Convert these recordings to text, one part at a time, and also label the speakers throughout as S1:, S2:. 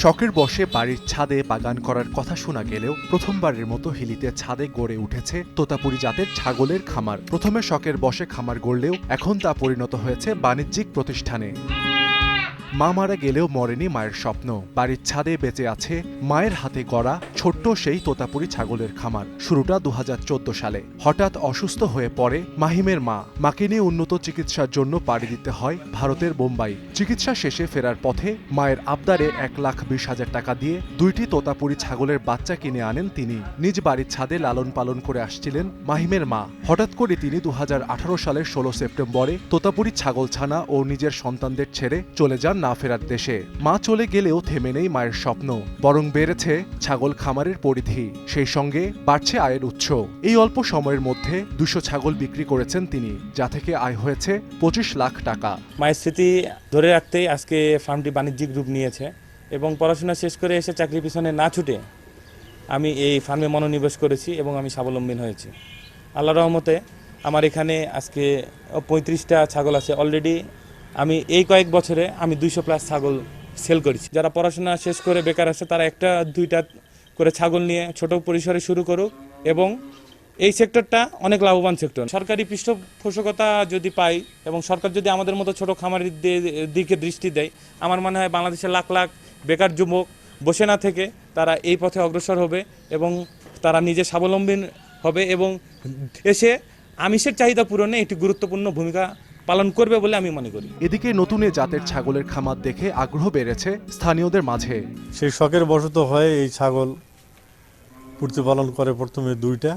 S1: শখের বশে বাড়ির ছাদে বাগান করার কথা শোনা গেলেও প্রথমবারের মতো হিলিতে ছাদে গড়ে উঠেছে তোতাপুরি জাতের ছাগলের খামার। প্রথমে শখের বশে খামার গড়লেও এখন তা পরিণত হয়েছে বাণিজ্যিক প্রতিষ্ঠানে। মা মারা গেলেও মরেনি মায়ের স্বপ্ন। বাড়ির ছাদে বেঁচে আছে মায়ের হাতে গড়া ছোট্ট সেই তোতাপুরি ছাগলের খামার। শুরুটা 2014 সালে। হঠাৎ অসুস্থ হয়ে পড়ে মাহিমের মা। মাকে নিয়ে উন্নত চিকিৎসার জন্য পাড়ি দিতে হয় ভারতের বোম্বাই। চিকিৎসা শেষে ফেরার পথে মায়ের আবদারে 1,20,000 টাকা দিয়ে 2টি তোতাপুরি ছাগলের বাচ্চা কিনে আনেন তিনি। নিজ বাড়ির ছাদে লালন পালন করে আসছিলেন মাহিমের মা। হঠাৎ করে তিনি 2018 সালের 16 সেপ্টেম্বরে তোতাপুরি ছাগলছানা ও নিজের সন্তানদের ছেড়ে চলে যান না ফেরার দেশে। মা চলে গেলেও থেমে নেই মায়ের স্বপ্ন, বরং বেড়েছে ছাগল খামারের পরিধি, সেই সঙ্গে বাড়ছে আয়ের উৎস। এই অল্প সময়ের মধ্যে 200 ছাগল বিক্রি করেছেন তিনি, যা থেকে আয় হয়েছে 25 লাখ টাকা।
S2: মায়ের স্মৃতি ধরে রাখতেই আজকে ফার্মটি বাণিজ্যিক রূপ নিয়েছে এবং পড়াশোনা শেষ করে এসে চাকরির পিছনে না ছুটে আমি এই ফার্মে মনোনিবেশ করেছি এবং আমি স্বাবলম্বী হয়েছি। আল্লাহর রহমতে আমার এখানে আজকে 35টা ছাগল আছে। অলরেডি আমি এই কয়েক বছরে আমি 200+ ছাগল সেল করেছি। যারা পড়াশোনা শেষ করে বেকার আছে তারা 1-2টা করে ছাগল নিয়ে ছোট পরিসরে শুরু করুক এবং এই সেক্টরটা অনেক লাভবান সেক্টর। সরকারি পৃষ্ঠপোষকতা যদি পাই এবং সরকার যদি আমাদের মতো ছোট খামারির দিকে দৃষ্টি দেয়, আমার মনে হয় বাংলাদেশের লাখ লাখ বেকার যুবক বসে না থেকে তারা এই পথে অগ্রসর হবে এবং তারা নিজে স্বাবলম্বী হবে এবং এসে আমিষের চাহিদা পূরণে একটি গুরুত্বপূর্ণ ভূমিকা পালন করবে বলে আমি মনে করি।
S1: এদিকে নতুন জাতের ছাগলের খামার দেখে আগ্রহ বেড়েছে স্থানীয়দের মাঝে।
S3: সেই শখের বশত হয়ে এই ছাগল প্রতিপালন করে প্রথমে 2টা,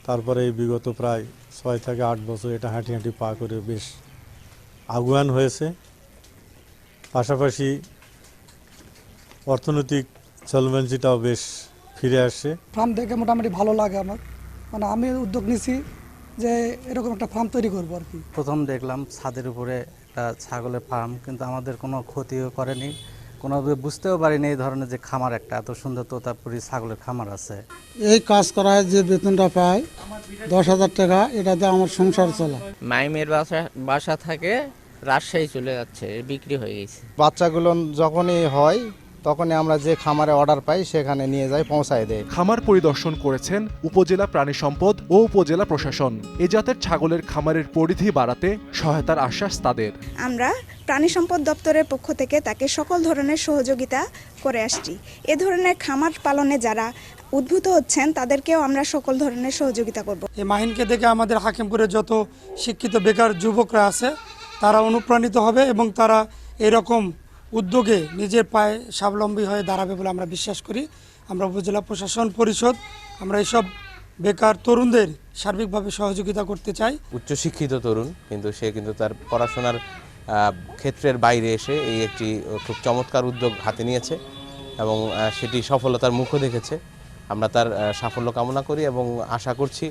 S3: তারপরে এই বিগত প্রায় 6 থেকে 8 বছর এটা হাঁটি হাঁটি পা করে বেশ আগুয়ান হয়েছে। পাশাপাশি অর্থনৈতিক সলভেন্সিটাও বেশ ফিরে আসছে।
S4: ফার্ম দেখে মোটামুটি ভালো লাগে আমার, মানে আমি উদ্যোগ নিছি যে এরকম একটা ফার্ম তৈরি করবো আর কি।
S5: প্রথম দেখলাম ছাদের উপরে একটা ছাগলের ফার্ম, কিন্তু আমাদের কোনো ক্ষতিও করেনি, কোনোভাবে বুঝতেও পারিনি এই ধরনের যে খামার একটা এত সুন্দর তোতাপুরি ছাগলের খামার আছে।
S4: এই কাজ করায় যে বেতনটা পাই 10,000 টাকা, এটাতে আমার সংসার চলে।
S6: মাইমের বাসা থাকে রাজশাহী চলে যাচ্ছে, বিক্রি হয়ে গেছে।
S7: বাচ্চাগুলো যখনই হয় তখনই আমরা যে খামারে অর্ডার পাই সেখানে নিয়ে যাই, পৌঁছায় দেয়।
S1: খামার পরিদর্শন করেছেন উপজেলা প্রাণী সম্পদ ও উপজেলা প্রশাসন। এ জাতের ছাগলের খামারের পরিধি বাড়াতে সহায়তার আশ্বাস তাদের।
S8: আমরা প্রাণী সম্পদ দপ্তরের পক্ষ থেকে তাকে সকল ধরনের সহযোগিতা করে আসছি। এ ধরনের খামার পালনে যারা উদ্ভূত হচ্ছেন তাদেরকেও আমরা সকল ধরনের সহযোগিতা করব।
S4: এই মাহিনকে দেখে আমাদের হাকিমপুরে যত শিক্ষিত বেকার যুবকরা আছে তারা অনুপ্রাণিত হবে এবং তারা এরকম উদ্যোগে নিজের পায়ে স্বাবলম্বী হয়ে দাঁড়াবে বলে আমরা বিশ্বাস করি। আমরা উপজেলা প্রশাসন পরিষদ আমরা এসব বেকার তরুণদের সার্বিকভাবে সহযোগিতা করতে চাই।
S9: উচ্চশিক্ষিত তরুণ, কিন্তু সে কিন্তু তার পড়াশোনার ক্ষেত্রের বাইরে এসে এই একটি খুব চমৎকার উদ্যোগ হাতে নিয়েছে এবং সেটি সফলতার মুখও দেখেছে। আমরা তার সাফল্য কামনা করি এবং আশা করছি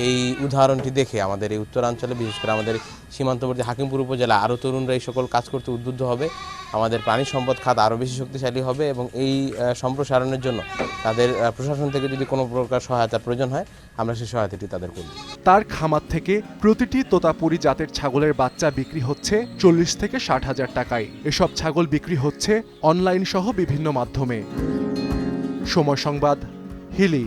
S9: এই উদাহরণটি দেখে আমাদের এই উত্তরাঞ্চলে, বিশেষ করে আমাদের সীমান্তবর্তী হাকিমপুর উপজেলা আরও তরুণরা এই সকল কাজ করতে উদ্বুদ্ধ হবে। আমাদের প্রাণী সম্পদ খাত আরও বেশি শক্তিশালী হবে এবং এই সম্প্রসারণের জন্য তাদের প্রশাসন থেকে যদি কোনো প্রকার সহায়তার প্রয়োজন হয় আমরা সেই সহায়তাটি তাদের করব।
S1: তার খামার থেকে প্রতিটি তোতাপুরি জাতের ছাগলের বাচ্চা বিক্রি হচ্ছে 40 থেকে 60,000 টাকায়। এসব ছাগল বিক্রি হচ্ছে অনলাইন সহ বিভিন্ন মাধ্যমে। সময় সংবাদ, হিলি।